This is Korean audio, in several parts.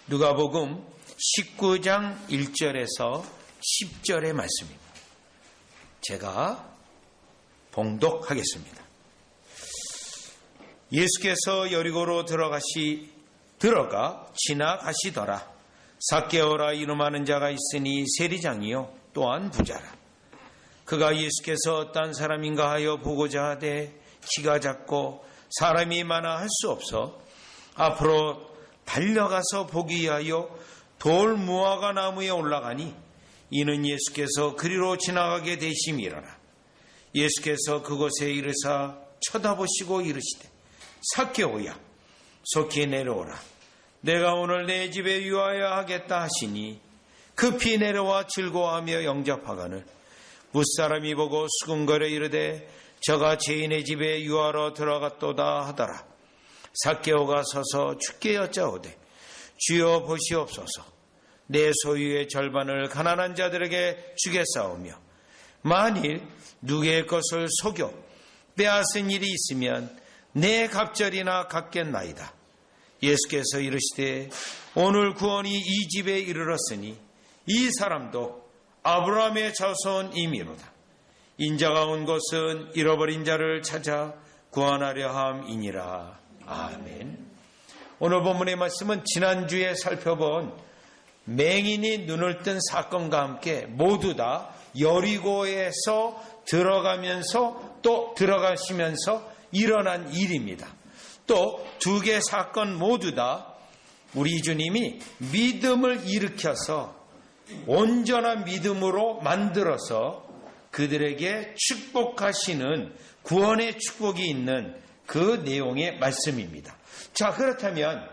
누가복음 19장 1절에서 10절의 말씀입니다. 제가 봉독하겠습니다. 예수께서 여리고로 들어가 지나가시더라. 삭개오라 이름하는 자가 있으니 세리장이요 또한 부자라. 그가 예수께서 어떤 사람인가 하여 보고자 하되 키가 작고 사람이 많아 할 수 없어 앞으로 달려가서 보기 위하여 돌 무화과 나무에 올라가니 이는 예수께서 그리로 지나가게 되심이라라. 예수께서 그곳에 이르사 쳐다보시고 이르시되 삭개오야 속히 내려오라. 내가 오늘 내 집에 유하여 하겠다 하시니 급히 내려와 즐거워하며 영접하거늘 무사람이 보고 수군거려 이르되 저가 죄인의 집에 유하러 들어갔도다 하더라. 삭개오가 서서 주께 여짜오되 주여 보시옵소서. 내 소유의 절반을 가난한 자들에게 주겠사오며 만일 누구의 것을 속여 빼앗은 일이 있으면 내 갑절이나 갚겠나이다. 예수께서 이르시되 오늘 구원이 이 집에 이르렀으니 이 사람도 아브라함의 자손이미로다. 인자가 온 것은 잃어버린 자를 찾아 구원하려 함이니라. 아멘. 오늘 본문의 말씀은 지난주에 살펴본 맹인이 눈을 뜬 사건과 함께 모두 다 여리고에서 들어가면서 또 들어가시면서 일어난 일입니다. 또 두 개의 사건 모두 다 우리 주님이 믿음을 일으켜서 온전한 믿음으로 만들어서 그들에게 축복하시는 구원의 축복이 있는 그 내용의 말씀입니다. 자, 그렇다면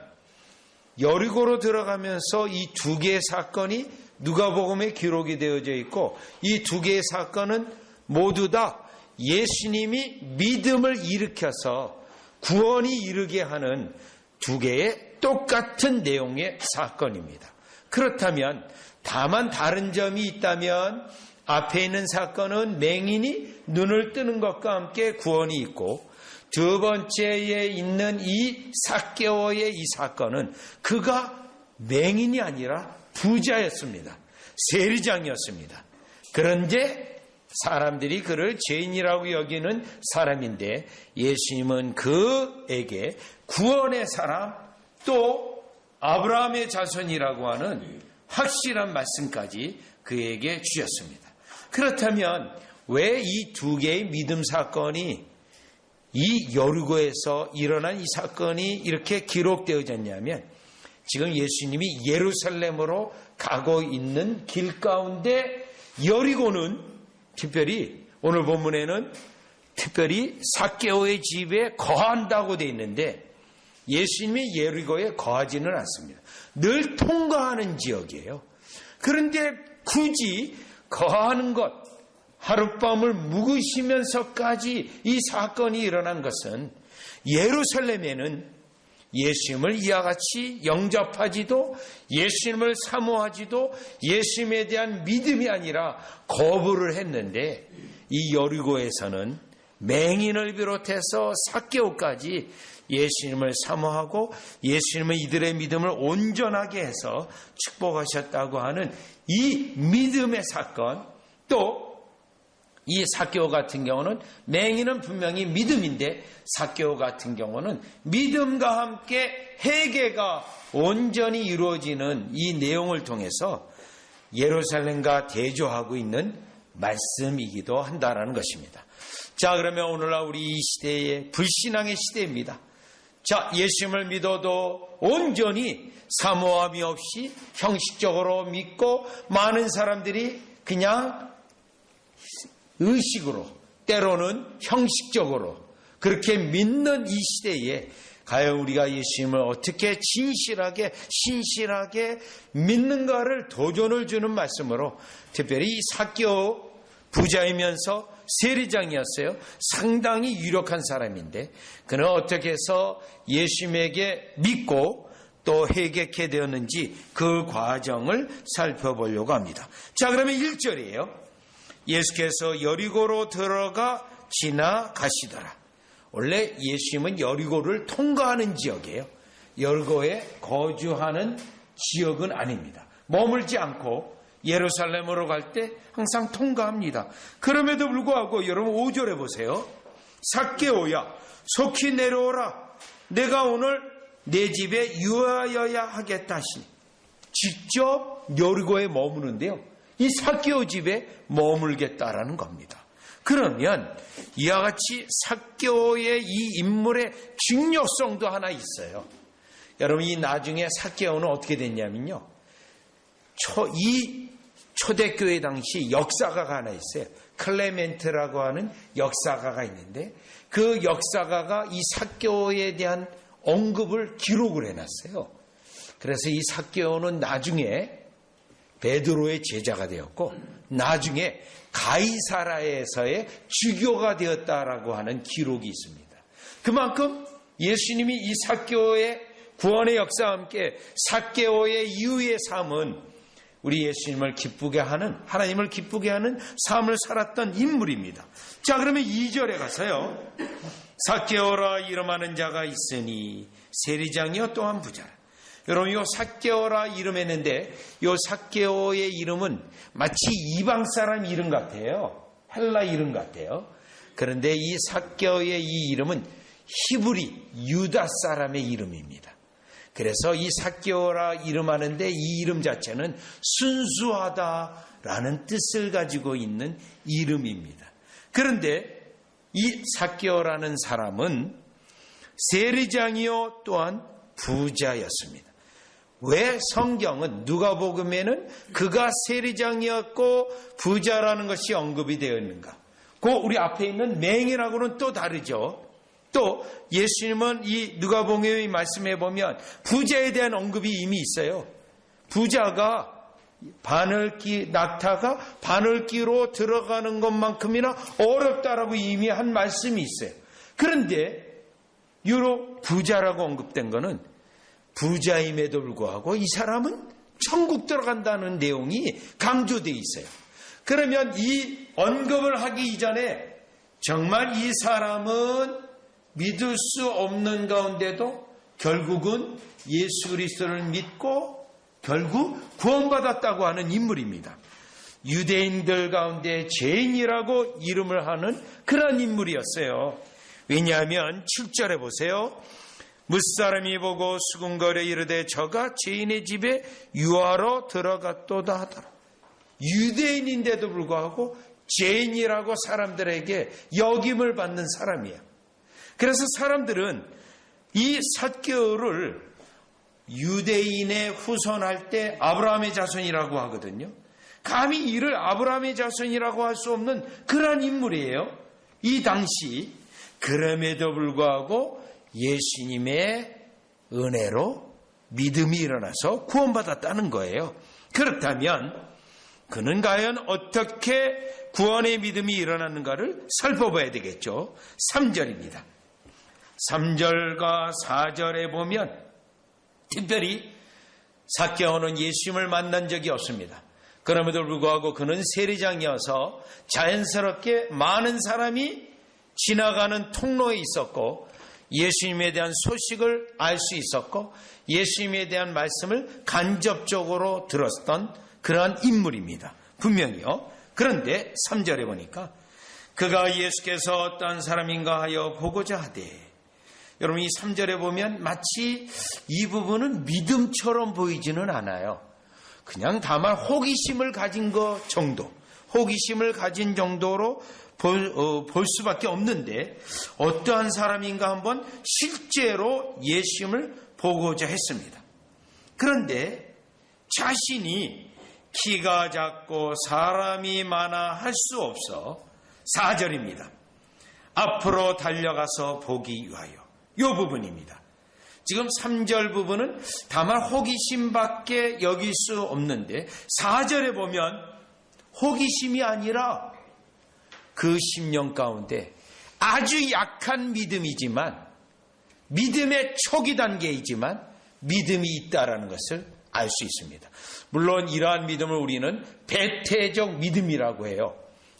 여리고로 들어가면서 이 두 개의 사건이 누가복음에 기록이 되어져 있고 이 두 개의 사건은 모두 다 예수님이 믿음을 일으켜서 구원이 이르게 하는 두 개의 똑같은 내용의 사건입니다. 그렇다면 다만 다른 점이 있다면 앞에 있는 사건은 맹인이 눈을 뜨는 것과 함께 구원이 있고 두 번째에 있는 이 삭개오의 이 사건은 그가 맹인이 아니라 부자였습니다. 세리장이었습니다. 그런데 사람들이 그를 죄인이라고 여기는 사람인데 예수님은 그에게 구원의 사람 또 아브라함의 자손이라고 하는 확실한 말씀까지 그에게 주셨습니다. 그렇다면 왜 이 두 개의 믿음 사건이 이 여리고에서 일어난 이 사건이 이렇게 기록되어졌냐면 지금 예수님이 예루살렘으로 가고 있는 길 가운데 여리고는 특별히 오늘 본문에는 특별히 삭개오의 집에 거한다고 되어 있는데 예수님이 여리고에 거하지는 않습니다. 늘 통과하는 지역이에요. 그런데 굳이 거하는 것 하룻밤을 묵으시면서까지 이 사건이 일어난 것은 예루살렘에는 예수님을 이와 같이 영접하지도 예수님을 사모하지도 예수님에 대한 믿음이 아니라 거부를 했는데 이 여리고에서는 맹인을 비롯해서 삭개오까지 예수님을 사모하고 예수님은 이들의 믿음을 온전하게 해서 축복하셨다고 하는 이 믿음의 사건 또 이 삭개오 같은 경우는 맹인은 분명히 믿음인데 삭개오 같은 경우는 믿음과 함께 회개가 온전히 이루어지는 이 내용을 통해서 예루살렘과 대조하고 있는 말씀이기도 한다라는 것입니다. 자, 그러면 오늘날 우리 이 시대의 불신앙의 시대입니다. 자, 예수님을 믿어도 온전히 사모함이 없이 형식적으로 믿고 많은 사람들이 그냥 의식으로 때로는 형식적으로 그렇게 믿는 이 시대에 과연 우리가 예수님을 어떻게 진실하게 신실하게 믿는가를 도전을 주는 말씀으로 특별히 이 삭개오 부자이면서 세리장이었어요. 상당히 유력한 사람인데 그는 어떻게 해서 예수님에게 믿고 또 회개케 되었는지 그 과정을 살펴보려고 합니다. 자, 그러면 1절이에요. 예수께서 여리고로 들어가 지나가시더라. 원래 예수님은 여리고를 통과하는 지역이에요. 여리고에 거주하는 지역은 아닙니다. 머물지 않고 예루살렘으로 갈 때 항상 통과합니다. 그럼에도 불구하고 여러분 5절에 보세요. 삭개오야 속히 내려오라. 내가 오늘 내 집에 유하여야 하겠다 하시니 직접 여리고에 머무는데요. 이 삭개오 집에 머물겠다라는 겁니다. 그러면 이와 같이 삭개오의 이 인물의 중요성도 하나 있어요. 여러분 이 나중에 삭개오는 어떻게 됐냐면요. 이 초대교회 당시 역사가가 하나 있어요. 클레멘트라고 하는 역사가가 있는데 그 역사가가 이 삭개오에 대한 언급을 기록을 해놨어요. 그래서 이 삭개오는 나중에 베드로의 제자가 되었고 나중에 가이사라에서의 주교가 되었다라고 하는 기록이 있습니다. 그만큼 예수님이 이 삭개오의 구원의 역사와 함께 삭개오의 이후의 삶은 우리 예수님을 기쁘게 하는, 하나님을 기쁘게 하는 삶을 살았던 인물입니다. 자, 그러면 2절에 가서요. 삭개오라 이름하는 자가 있으니 세리장이요 또한 부자라. 여러분 요 삭개오라 이름했는데 요 삭개오의 이름은 마치 이방 사람 이름 같아요. 헬라 이름 같아요. 그런데 이 삭개오의 이 이름은 히브리 유다 사람의 이름입니다. 그래서 이 삭개오라 이름하는데 이 이름 자체는 순수하다라는 뜻을 가지고 있는 이름입니다. 그런데 이 삭개오라는 사람은 세리장이요 또한 부자였습니다. 왜 성경은 누가복음에는 그가 세리장이었고 부자라는 것이 언급이 되어 있는가? 그 우리 앞에 있는 맹인하고는 또 다르죠. 또 예수님은 이 누가복음의 말씀에 보면 부자에 대한 언급이 이미 있어요. 부자가 낙타가 바늘기로 들어가는 것만큼이나 어렵다라고 이미 한 말씀이 있어요. 그런데 유로 부자라고 언급된 것은 부자임에도 불구하고 이 사람은 천국 들어간다는 내용이 강조되어 있어요. 그러면 이 언급을 하기 이전에 정말 이 사람은 믿을 수 없는 가운데도 결국은 예수 그리스도를 믿고 결국 구원받았다고 하는 인물입니다. 유대인들 가운데 죄인이라고 이름을 하는 그런 인물이었어요. 왜냐하면 7절에 보세요. 무사람이 보고 수군거려 이르되 저가 죄인의 집에 유하러 들어갔도다 하더라. 유대인인데도 불구하고 죄인이라고 사람들에게 역임을 받는 사람이에요. 그래서 사람들은 이 삭개오를 유대인에 후손할 때 아브라함의 자손이라고 하거든요. 감히 이를 아브라함의 자손이라고 할 수 없는 그런 인물이에요. 이 당시. 그럼에도 불구하고 예수님의 은혜로 믿음이 일어나서 구원받았다는 거예요. 그렇다면 그는 과연 어떻게 구원의 믿음이 일어났는가를 살펴봐야 되겠죠. 3절입니다. 3절과 4절에 보면 특별히 삭개오는 예수님을 만난 적이 없습니다. 그럼에도 불구하고 그는 세리장이어서 자연스럽게 많은 사람이 지나가는 통로에 있었고 예수님에 대한 소식을 알 수 있었고 예수님에 대한 말씀을 간접적으로 들었던 그러한 인물입니다. 분명히요. 그런데 3절에 보니까 그가 예수께서 어떤 사람인가 하여 보고자 하되, 여러분 이 3절에 보면 마치 이 부분은 믿음처럼 보이지는 않아요. 그냥 다만 호기심을 가진 것 정도, 호기심을 가진 정도로 볼 수밖에 없는데 어떠한 사람인가 한번 실제로 예수님을 보고자 했습니다. 그런데 자신이 키가 작고 사람이 많아 할 수 없어 4절입니다. 앞으로 달려가서 보기 위하여. 이 부분입니다. 지금 3절 부분은 다만 호기심밖에 여길 수 없는데 4절에 보면 호기심이 아니라 그 심령 가운데 아주 약한 믿음이지만 믿음의 초기 단계이지만 믿음이 있다라는 것을 알 수 있습니다. 물론 이러한 믿음을 우리는 배태적 믿음이라고 해요.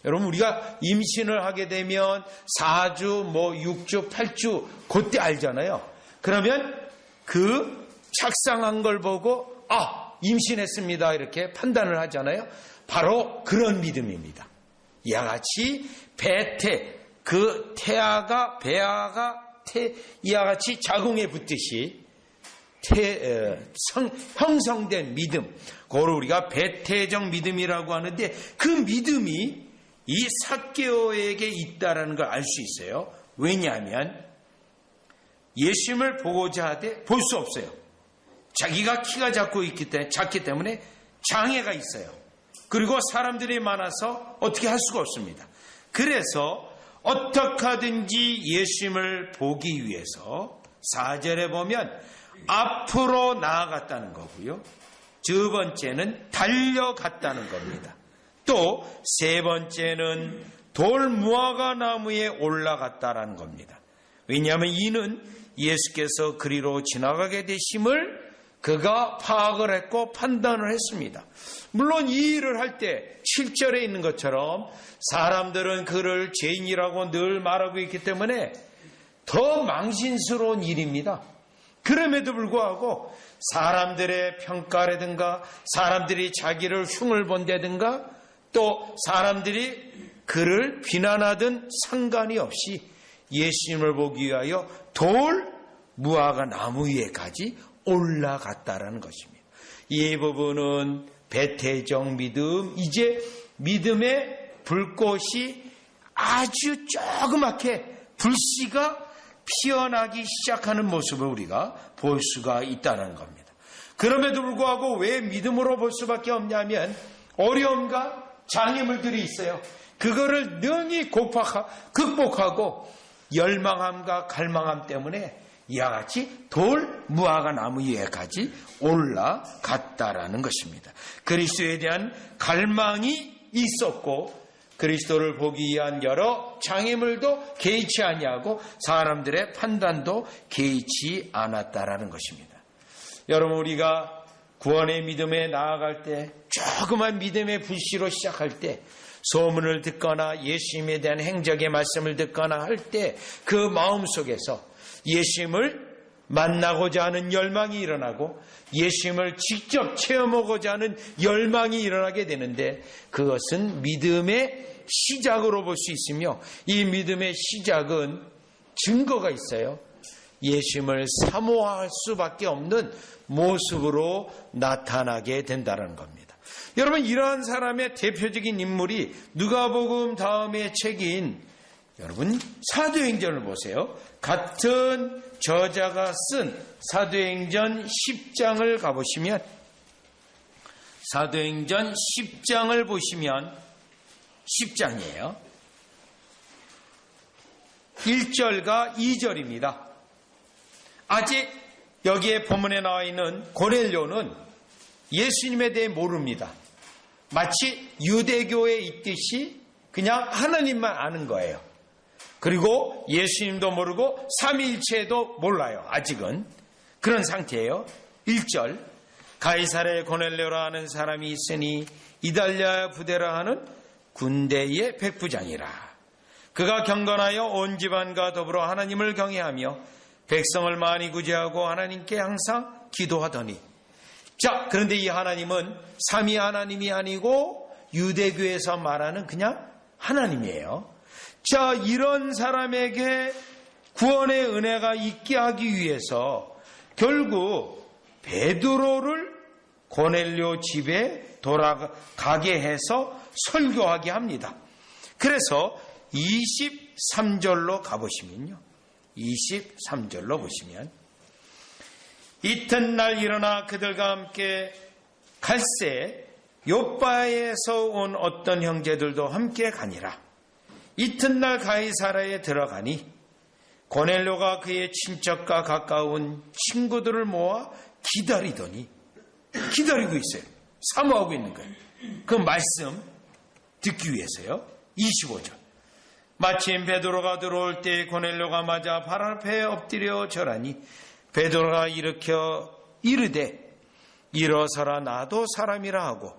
여러분 우리가 임신을 하게 되면 4주, 6주, 8주 그때 알잖아요. 그러면 그 착상한 걸 보고 임신했습니다 이렇게 판단을 하잖아요. 바로 그런 믿음입니다. 이와 같이 배태, 그 배아가 이와 같이 자궁에 붙듯이 형성된 믿음, 그걸 우리가 배태적 믿음이라고 하는데, 그 믿음이 이 삭개오에게 있다라는 걸 알 수 있어요. 왜냐하면 예수님을 보고자 하되 볼 수 없어요. 자기가 키가 작기 때문에 장애가 있어요. 그리고 사람들이 많아서 어떻게 할 수가 없습니다. 그래서 어떻게 하든지 예수님을 보기 위해서 4절에 보면 앞으로 나아갔다는 거고요. 두 번째는 달려갔다는 겁니다. 또 세 번째는 돌 무화과 나무에 올라갔다라는 겁니다. 왜냐하면 이는 예수께서 그리로 지나가게 되심을 그가 파악을 했고 판단을 했습니다. 물론 이 일을 할 때 7절에 있는 것처럼 사람들은 그를 죄인이라고 늘 말하고 있기 때문에 더 망신스러운 일입니다. 그럼에도 불구하고 사람들의 평가라든가 사람들이 자기를 흉을 본다든가 또 사람들이 그를 비난하든 상관이 없이 예수님을 보기 위하여 돌 무화과 나무 위에까지 올라갔다라는 것입니다. 이 부분은 배태적 믿음, 이제 믿음의 불꽃이 아주 조그맣게 불씨가 피어나기 시작하는 모습을 우리가 볼 수가 있다는 겁니다. 그럼에도 불구하고 왜 믿음으로 볼 수밖에 없냐면 어려움과 장애물들이 있어요. 그거를 능히 극복하고 열망함과 갈망함 때문에 이와 같이 돌 무화과 나무 위에까지 올라갔다라는 것입니다. 그리스도에 대한 갈망이 있었고 그리스도를 보기 위한 여러 장애물도 개의치 아니하고 사람들의 판단도 개의치 않았다라는 것입니다. 여러분, 우리가 구원의 믿음에 나아갈 때 조그만 믿음의 불씨로 시작할 때 소문을 듣거나 예수님에 대한 행적의 말씀을 듣거나 할 때 그 마음속에서 예수님을 만나고자 하는 열망이 일어나고 예수님을 직접 체험하고자 하는 열망이 일어나게 되는데 그것은 믿음의 시작으로 볼 수 있으며 이 믿음의 시작은 증거가 있어요. 예수님을 사모할 수밖에 없는 모습으로 나타나게 된다는 겁니다. 여러분, 이러한 사람의 대표적인 인물이 누가복음 다음의 책인 여러분 사도행전을 보세요. 같은 저자가 쓴 사도행전 10장을 가보시면 사도행전 10장을 보시면 10장이에요. 1절과 2절입니다. 아직 여기에 본문에 나와 있는 고넬료는 예수님에 대해 모릅니다. 마치 유대교에 있듯이 그냥 하나님만 아는 거예요. 그리고 예수님도 모르고 삼위일체도 몰라요. 아직은 그런 상태예요. 1절, 가이사랴에 고넬료라 하는 사람이 있으니 이달랴 부대라 하는 군대의 백부장이라. 그가 경건하여 온 집안과 더불어 하나님을 경외하며 백성을 많이 구제하고 하나님께 항상 기도하더니. 자, 그런데 이 하나님은 삼위 하나님이 아니고 유대교에서 말하는 그냥 하나님이에요. 자, 이런 사람에게 구원의 은혜가 있게 하기 위해서 결국 베드로를 고넬료 집에 돌아가게 해서 설교하게 합니다. 그래서 23절로 가보시면요. 23절로 보시면 이튿날 일어나 그들과 함께 갈새 요빠에서 온 어떤 형제들도 함께 가니라. 이튿날 가이사랴에 들어가니 고넬료가 그의 친척과 가까운 친구들을 모아 기다리더니 기다리고 있어요. 사모하고 있는 거예요. 그 말씀 듣기 위해서요. 25절. 마침 베드로가 들어올 때 고넬료가 맞아 발 앞에 엎드려 절하니 베드로가 일으켜 이르되 일어서라 나도 사람이라 하고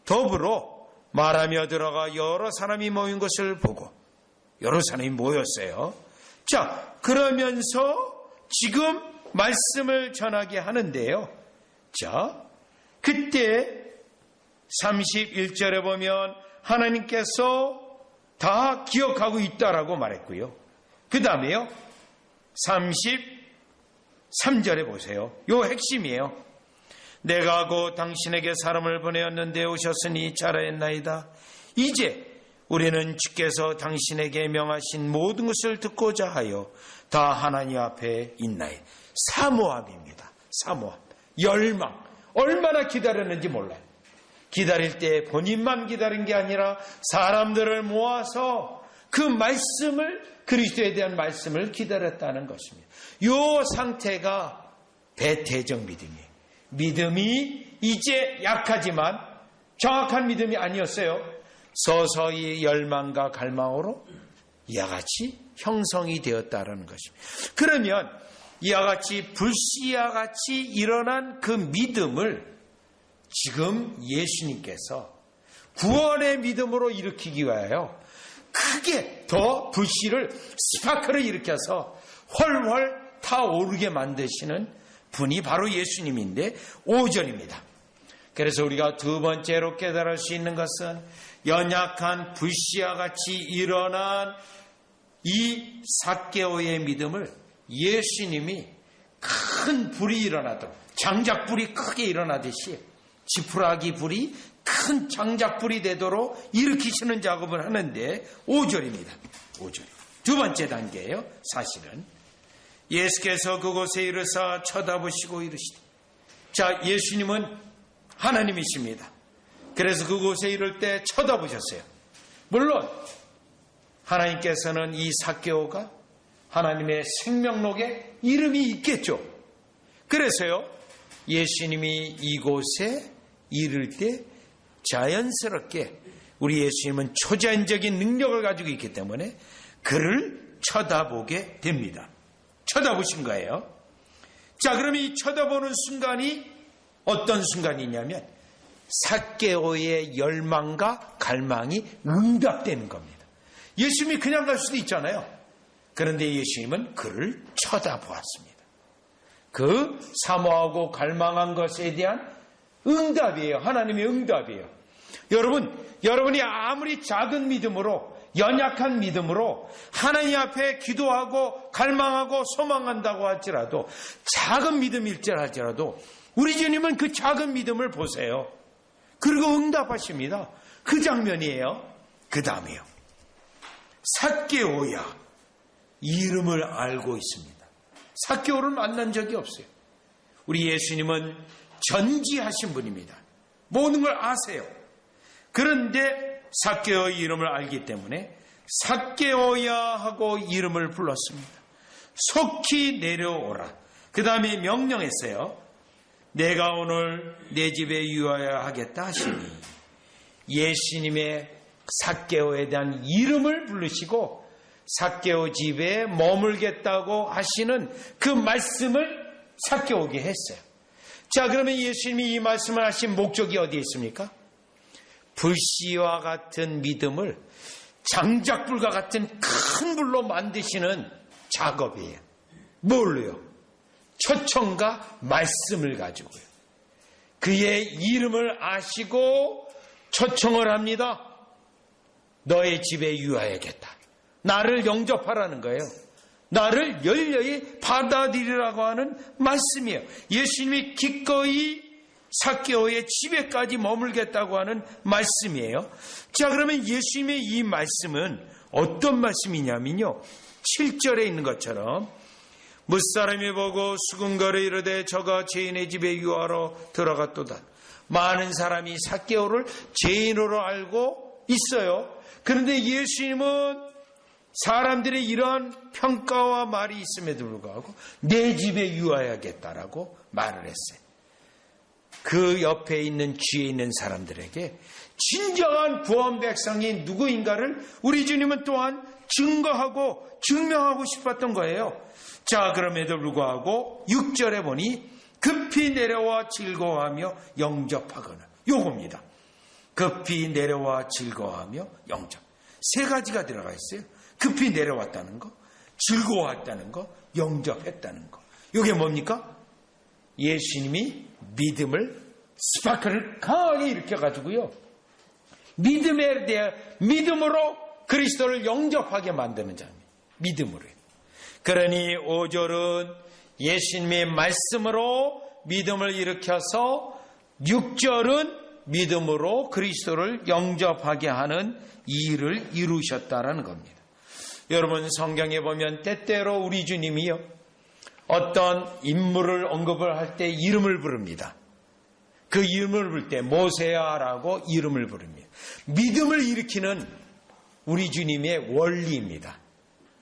더불어 말하며 들어가 여러 사람이 모인 것을 보고 여러 사람이 모였어요. 자, 그러면서 지금 말씀을 전하게 하는데요. 자, 그때 31절에 보면 하나님께서 다 기억하고 있다라고 말했고요. 그 다음에요. 33절에 보세요. 요 핵심이에요. 내가 곧 당신에게 사람을 보내었는데 오셨으니 잘하였나이다. 이제 우리는 주께서 당신에게 명하신 모든 것을 듣고자 하여 다 하나님 앞에 있나이다. 사모함입니다. 사모함. 열망. 얼마나 기다렸는지 몰라요. 기다릴 때 본인만 기다린 게 아니라 사람들을 모아서 그 말씀을, 그리스도에 대한 말씀을 기다렸다는 것입니다. 이 상태가 배태적 믿음이에요. 믿음이 이제 약하지만 정확한 믿음이 아니었어요. 서서히 열망과 갈망으로 이와 같이 형성이 되었다는 것입니다. 그러면 이와 같이 불씨와 같이 일어난 그 믿음을 지금 예수님께서 구원의 믿음으로 일으키기 위하여 크게 더 불씨를 스파크를 일으켜서 훨훨 타오르게 만드시는 분이 바로 예수님인데 5절입니다. 그래서 우리가 두 번째로 깨달을 수 있는 것은 연약한 불씨와 같이 일어난 이 삭개오의 믿음을 예수님이 큰 불이 일어나도록, 장작불이 크게 일어나듯이 지푸라기 불이 큰 장작불이 되도록 일으키시는 작업을 하는데 5절입니다. 5절. 두 번째 단계예요. 사실은 예수께서 그곳에 이르사 쳐다보시고 이르시되, 자, 예수님은 하나님이십니다. 그래서 그곳에 이를 때 쳐다보셨어요. 물론 하나님께서는 이 삭개오가 하나님의 생명록에 이름이 있겠죠. 그래서요, 예수님이 이곳에 이를 때 자연스럽게 우리 예수님은 초자연적인 능력을 가지고 있기 때문에 그를 쳐다보게 됩니다. 쳐다보신 거예요. 자, 그럼 이 쳐다보는 순간이 어떤 순간이냐면 삭개오의 열망과 갈망이 응답되는 겁니다. 예수님이 그냥 갈 수도 있잖아요. 그런데 예수님은 그를 쳐다보았습니다. 그 사모하고 갈망한 것에 대한 응답이에요. 하나님의 응답이에요. 여러분이 아무리 작은 믿음으로, 연약한 믿음으로 하나님 앞에 기도하고 갈망하고 소망한다고 할지라도, 작은 믿음일지라도 우리 주님은 그 작은 믿음을 보세요. 그리고 응답하십니다. 그 장면이에요. 그 다음에요. 삭개오야, 이름을 알고 있습니다. 삭개오를 만난 적이 없어요. 우리 예수님은 전지하신 분입니다. 모든 걸 아세요. 그런데 삭개오의 이름을 알기 때문에 삭개오야 하고 이름을 불렀습니다. 속히 내려오라. 그 다음에 명령했어요. 내가 오늘 내 집에 유하여야 하겠다 하시니, 예수님의 삭개오에 대한 이름을 부르시고 삭개오 집에 머물겠다고 하시는 그 말씀을 삭개오게 했어요. 자, 그러면 예수님이 이 말씀을 하신 목적이 어디에 있습니까? 불씨와 같은 믿음을 장작불과 같은 큰 불로 만드시는 작업이에요. 뭘로요? 초청과 말씀을 가지고요. 그의 이름을 아시고 초청을 합니다. 너의 집에 유하여야겠다. 나를 영접하라는 거예요. 나를 열려이 받아들이라고 하는 말씀이에요. 예수님이 기꺼이 삭개오의 집에까지 머물겠다고 하는 말씀이에요. 자, 그러면 예수님의 이 말씀은 어떤 말씀이냐면요, 7절에 있는 것처럼 무사람이 보고 수군거려 이르되 저가 죄인의 집에 유하러 들어갔도다. 많은 사람이 삭개오를 죄인으로 알고 있어요. 그런데 예수님은 사람들의 이러한 평가와 말이 있음에도 불구하고 내 집에 유하여야겠다라고 말을 했어요. 그 옆에 있는 뒤에 있는 사람들에게 진정한 구원 백성이 누구인가를 우리 주님은 또한 증거하고 증명하고 싶었던 거예요. 자, 그럼에도 불구하고 6절에 보니 급히 내려와 즐거워하며 영접하거나, 요겁니다. 급히 내려와 즐거워하며 영접. 세 가지가 들어가 있어요. 급히 내려왔다는 거, 즐거워했다는 거, 영접했다는 거. 이게 뭡니까? 예수님이 믿음을 스파크를 강하게 일으켜가지고요. 믿음에 대해 믿음으로 그리스도를 영접하게 만드는 자입니다. 믿음으로요. 그러니 5절은 예수님의 말씀으로 믿음을 일으켜서 6절은 믿음으로 그리스도를 영접하게 하는 이 일을 이루셨다라는 겁니다. 여러분 성경에 보면 때때로 우리 주님이요 어떤 인물을 언급을 할 때 이름을 부릅니다. 그 이름을 부를 때 모세야라고 이름을 부릅니다. 믿음을 일으키는 우리 주님의 원리입니다.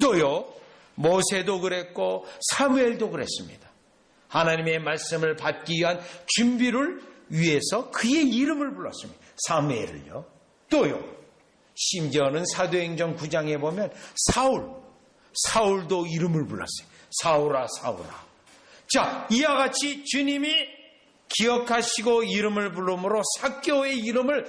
또요 모세도 그랬고 사무엘도 그랬습니다. 하나님의 말씀을 받기 위한 준비를 위해서 그의 이름을 불렀습니다. 사무엘을요. 또요 심지어는 사도행전 9장에 보면 사울도 이름을 불렀어요. 사울아 사울아. 자, 이와 같이 주님이 기억하시고 이름을 부름으로 삭개오의 이름을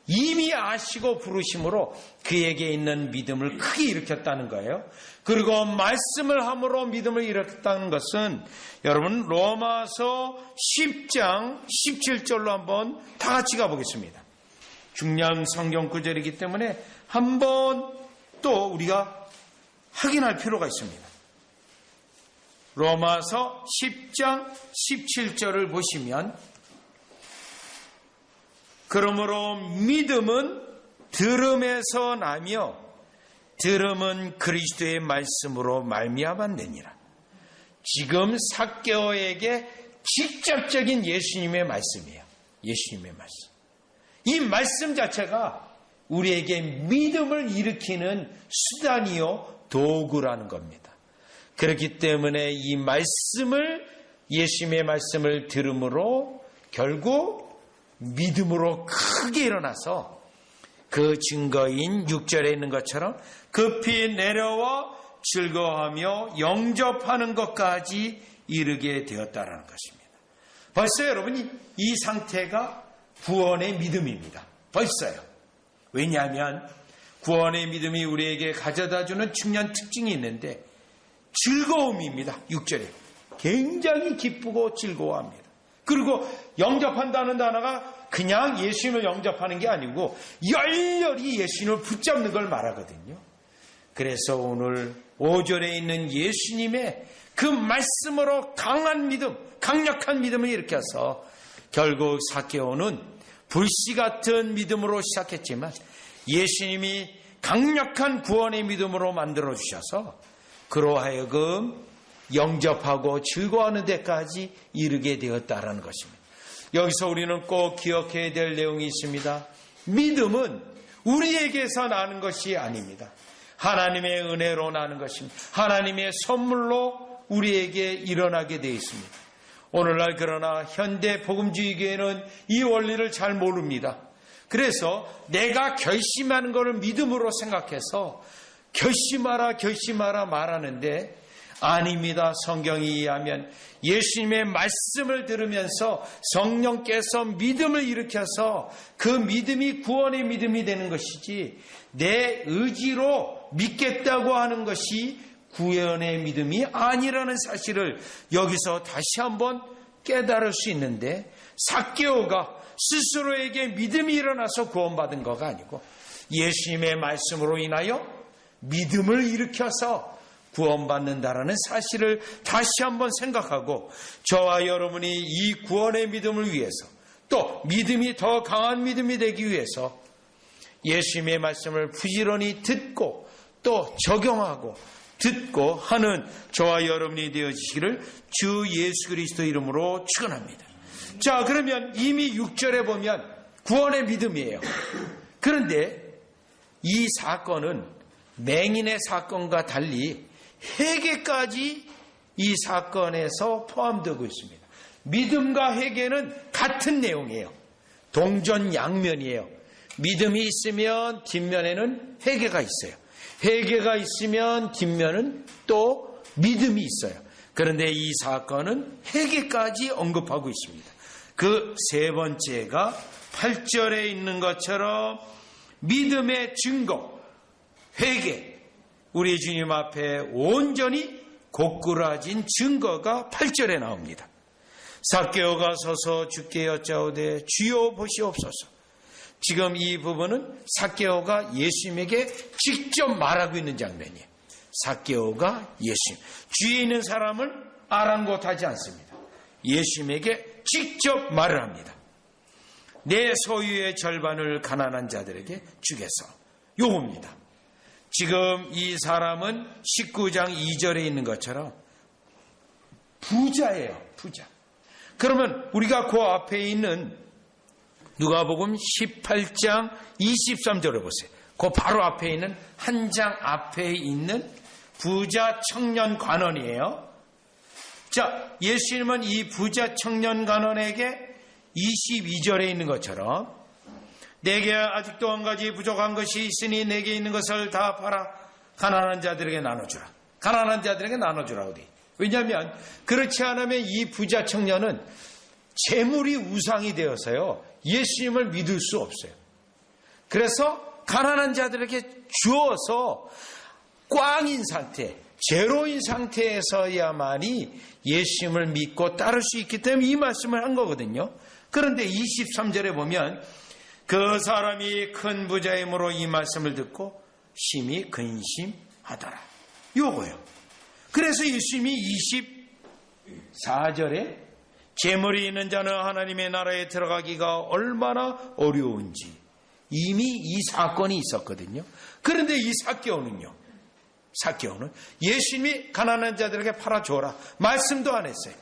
이미 아시고 부르심으로 그에게 있는 믿음을 크게 일으켰다는 거예요. 그리고 말씀을 함으로 믿음을 일으켰다는 것은 여러분 로마서 10장 17절로 한번 다 같이 가보겠습니다. 중요한 성경 구절이기 때문에 한번 또 우리가 확인할 필요가 있습니다. 로마서 10장 17절을 보시면 그러므로 믿음은 들음에서 나며 들음은 그리스도의 말씀으로 말미암았느니라. 지금 삭개오에게 직접적인 예수님의 말씀이에요. 예수님의 말씀. 이 말씀 자체가 우리에게 믿음을 일으키는 수단이요 도구라는 겁니다. 그렇기 때문에 이 말씀을 예수님의 말씀을 들음으로 결국 믿음으로 크게 일어나서 그 증거인 6절에 있는 것처럼 급히 내려와 즐거워하며 영접하는 것까지 이르게 되었다라는 것입니다. 벌써 여러분이 이 상태가 구원의 믿음입니다. 벌써요. 왜냐하면 구원의 믿음이 우리에게 가져다주는 중요한 특징이 있는데 즐거움입니다. 6절에 굉장히 기쁘고 즐거워합니다. 그리고 영접한다는 단어가 그냥 예수님을 영접하는 게 아니고 열렬히 예수님을 붙잡는 걸 말하거든요. 그래서 오늘 5절에 있는 예수님의 그 말씀으로 강한 믿음, 강력한 믿음을 일으켜서 결국 삭개오는 불씨 같은 믿음으로 시작했지만 예수님이 강력한 구원의 믿음으로 만들어 주셔서 그로 하여금 영접하고 즐거워하는 데까지 이르게 되었다라는 것입니다. 여기서 우리는 꼭 기억해야 될 내용이 있습니다. 믿음은 우리에게서 나는 것이 아닙니다. 하나님의 은혜로 나는 것입니다. 하나님의 선물로 우리에게 일어나게 되어 있습니다. 오늘날 그러나 현대 복음주의 교회는 이 원리를 잘 모릅니다. 그래서 내가 결심하는 것을 믿음으로 생각해서 결심하라 말하는데 아닙니다. 성경에 의하면 예수님의 말씀을 들으면서 성령께서 믿음을 일으켜서 그 믿음이 구원의 믿음이 되는 것이지 내 의지로 믿겠다고 하는 것이 구원의 믿음이 아니라는 사실을 여기서 다시 한번 깨달을 수 있는데 삭개오가 스스로에게 믿음이 일어나서 구원받은 것가 아니고 예수님의 말씀으로 인하여 믿음을 일으켜서 구원받는다라는 사실을 다시 한번 생각하고 저와 여러분이 이 구원의 믿음을 위해서 또 믿음이 더 강한 믿음이 되기 위해서 예수님의 말씀을 부지런히 듣고 또 적용하고 듣고 하는 저와 여러분이 되어지시기를 주 예수 그리스도 이름으로 축원합니다. 자, 그러면 이미 6절에 보면 구원의 믿음이에요. 그런데 이 사건은 맹인의 사건과 달리 회개까지 이 사건에서 포함되고 있습니다. 믿음과 회개는 같은 내용이에요. 동전양면이에요. 믿음이 있으면 뒷면에는 회개가 있어요. 회개가 있으면 뒷면은 또 믿음이 있어요. 그런데 이 사건은 회개까지 언급하고 있습니다. 그 세 번째가 8절에 있는 것처럼 믿음의 증거, 회개, 우리 주님 앞에 온전히 고꾸라진 증거가 8절에 나옵니다. 삭개오가 서서 주께 여짜오되 주여 보시옵소서. 지금 이 부분은 삭개오가 예수님에게 직접 말하고 있는 장면이에요. 삭개오가 예수님, 주위에 있는 사람을 아랑곳하지 않습니다. 예수님에게 직접 말을 합니다. 내 소유의 절반을 가난한 자들에게 주겠어. 요겁니다. 지금 이 사람은 19장 2절에 있는 것처럼 부자예요. 부자. 그러면 우리가 그 앞에 있는 누가복음 18장 23절을 보세요. 그 바로 앞에 있는 한 장 앞에 있는 부자 청년 관원이에요. 자, 예수님은 이 부자 청년 관원에게 22절에 있는 것처럼 내게 아직도 한 가지 부족한 것이 있으니 내게 있는 것을 다 팔아 가난한 자들에게 나눠주라. 가난한 자들에게 나눠주라. 어디? 왜냐하면 그렇지 않으면 이 부자 청년은 재물이 우상이 되어서요, 예수님을 믿을 수 없어요. 그래서 가난한 자들에게 주어서 꽝인 상태, 제로인 상태에서야만이 예수님을 믿고 따를 수 있기 때문에 이 말씀을 한 거거든요. 그런데 23절에 보면 그 사람이 큰 부자이므로 이 말씀을 듣고 심히 근심하더라. 요거요. 그래서 예수님이 24절에 재물이 있는 자는 하나님의 나라에 들어가기가 얼마나 어려운지 이미 이 사건이 있었거든요. 그런데 이 삭개오는 예수님이 가난한 자들에게 팔아줘라 말씀도 안 했어요.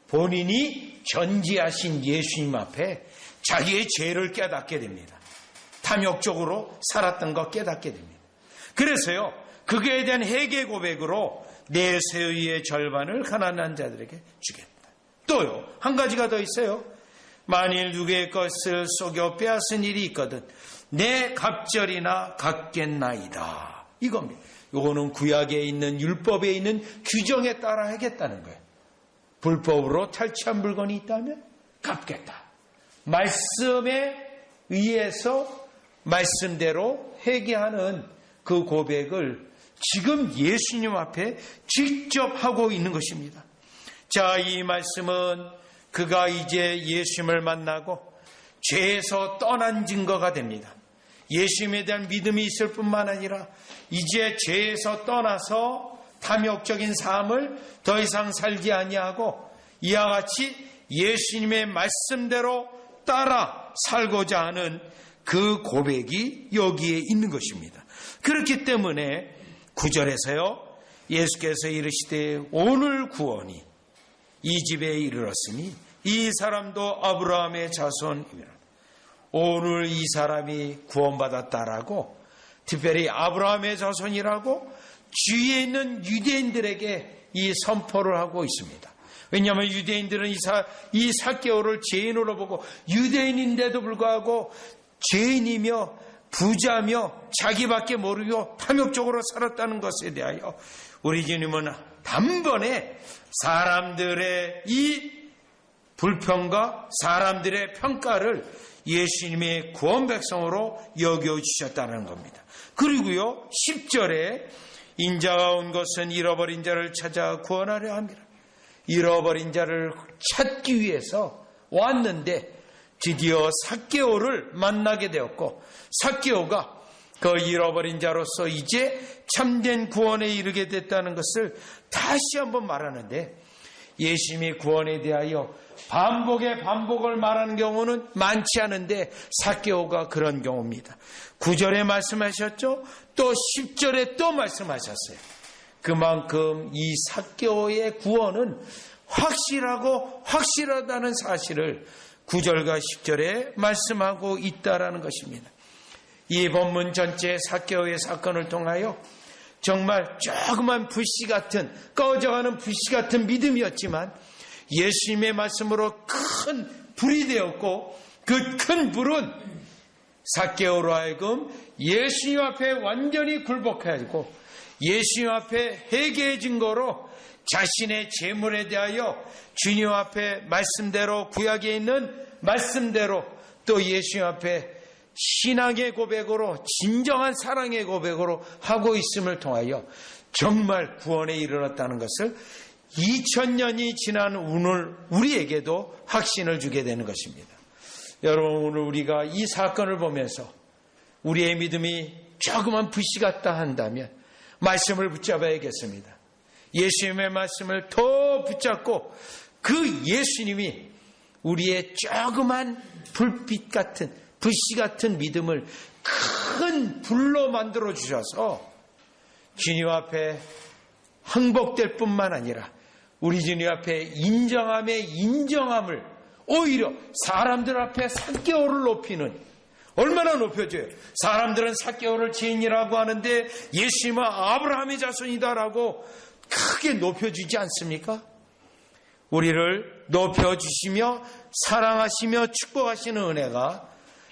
본인이 전지하신 예수님 앞에 자기의 죄를 깨닫게 됩니다. 탐욕적으로 살았던 거 깨닫게 됩니다. 그래서요, 그거에 대한 회개 고백으로 내 소유의 절반을 가난한 자들에게 주겠다. 또요, 한 가지가 더 있어요. 만일 누구의 것을 속여 빼앗은 일이 있거든 내 갑절이나 갚겠나이다. 이겁니다. 이거는 구약에 있는 율법에 있는 규정에 따라 하겠다는 거예요. 불법으로 탈취한 물건이 있다면 갚겠다. 말씀에 의해서 말씀대로 회개하는 그 고백을 지금 예수님 앞에 직접 하고 있는 것입니다. 자, 이 말씀은 그가 이제 예수님을 만나고 죄에서 떠난 증거가 됩니다. 예수님에 대한 믿음이 있을 뿐만 아니라 이제 죄에서 떠나서 탐욕적인 삶을 더 이상 살지 아니하고 이와 같이 예수님의 말씀대로 따라 살고자 하는 그 고백이 여기에 있는 것입니다. 그렇기 때문에 9절에서요, 예수께서 이르시되 오늘 구원이 이 집에 이르렀으니 이 사람도 아브라함의 자손이라. 오늘 이 사람이 구원받았다라고, 특별히 아브라함의 자손이라고 주위에 있는 유대인들에게 이 선포를 하고 있습니다. 왜냐하면 유대인들은 이 삭개오를 죄인으로 보고 유대인인데도 불구하고 죄인이며 부자며 자기밖에 모르고 탐욕적으로 살았다는 것에 대하여 우리 주님은 단번에 사람들의 이 불평과 사람들의 평가를 예수님의 구원 백성으로 여겨주셨다는 겁니다. 그리고요, 10절에 인자가 온 것은 잃어버린 자를 찾아 구원하려 함이라. 잃어버린 자를 찾기 위해서 왔는데 드디어 삭개오를 만나게 되었고, 삭개오가 그 잃어버린 자로서 이제 참된 구원에 이르게 됐다는 것을 다시 한번 말하는데, 예수님이 구원에 대하여 반복을 말하는 경우는 많지 않은데 삭개오가 그런 경우입니다. 9절에 말씀하셨죠? 또 10절에 또 말씀하셨어요. 그만큼 이 삭개오의 구원은 확실하다는 사실을 9절과 10절에 말씀하고 있다라는 것입니다. 이 본문 전체 삭개오의 사건을 통하여 정말 조그만 불씨 같은, 꺼져가는 불씨 같은 믿음이었지만 예수님의 말씀으로 큰 불이 되었고, 그 큰 불은 삭개오로 하여금 예수님 앞에 완전히 굴복하고 예수님 앞에 회개의 증거로 자신의 재물에 대하여 주님 앞에 말씀대로, 구약에 있는 말씀대로, 또 예수님 앞에 신앙의 고백으로, 진정한 사랑의 고백으로 하고 있음을 통하여 정말 구원에 이르렀다는 것을 2000년이 지난 오늘 우리에게도 확신을 주게 되는 것입니다. 여러분, 오늘 우리가 이 사건을 보면서 우리의 믿음이 조그만 붓이 같다 한다면 말씀을 붙잡아야겠습니다. 예수님의 말씀을 더 붙잡고 그 예수님이 우리의 조그만 불빛 같은 붓이 같은 믿음을 큰 불로 만들어 주셔서 주님 앞에 항복될 뿐만 아니라 우리 주님 앞에 인정함의 인정함을 오히려 사람들 앞에 삭개오를 높이는, 얼마나 높여줘요. 사람들은 삭개오를 죄인이라고 하는데 예수님은 아브라함의 자손이다라고 크게 높여주지 않습니까? 우리를 높여주시며 사랑하시며 축복하시는 은혜가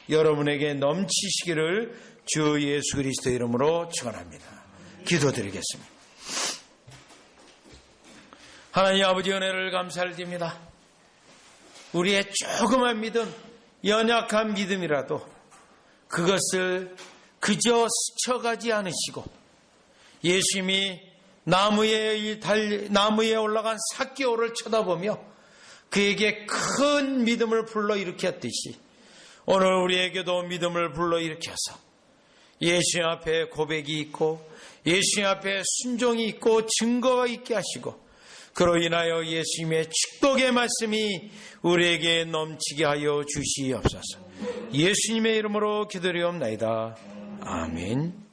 여러분에게 넘치시기를 주 예수 그리스도의 이름으로 축원합니다. 기도드리겠습니다. 하나님 아버지, 은혜를 감사드립니다. 우리의 조그만 믿음, 연약한 믿음이라도 그것을 그저 스쳐가지 않으시고 예수님이 나무에 올라간 삭개오를 쳐다보며 그에게 큰 믿음을 불러일으켰듯이 오늘 우리에게도 믿음을 불러일으켜서 예수님 앞에 고백이 있고 예수님 앞에 순종이 있고 증거가 있게 하시고 그로 인하여 예수님의 축복의 말씀이 우리에게 넘치게 하여 주시옵소서. 예수님의 이름으로 기도드리옵나이다. 아멘.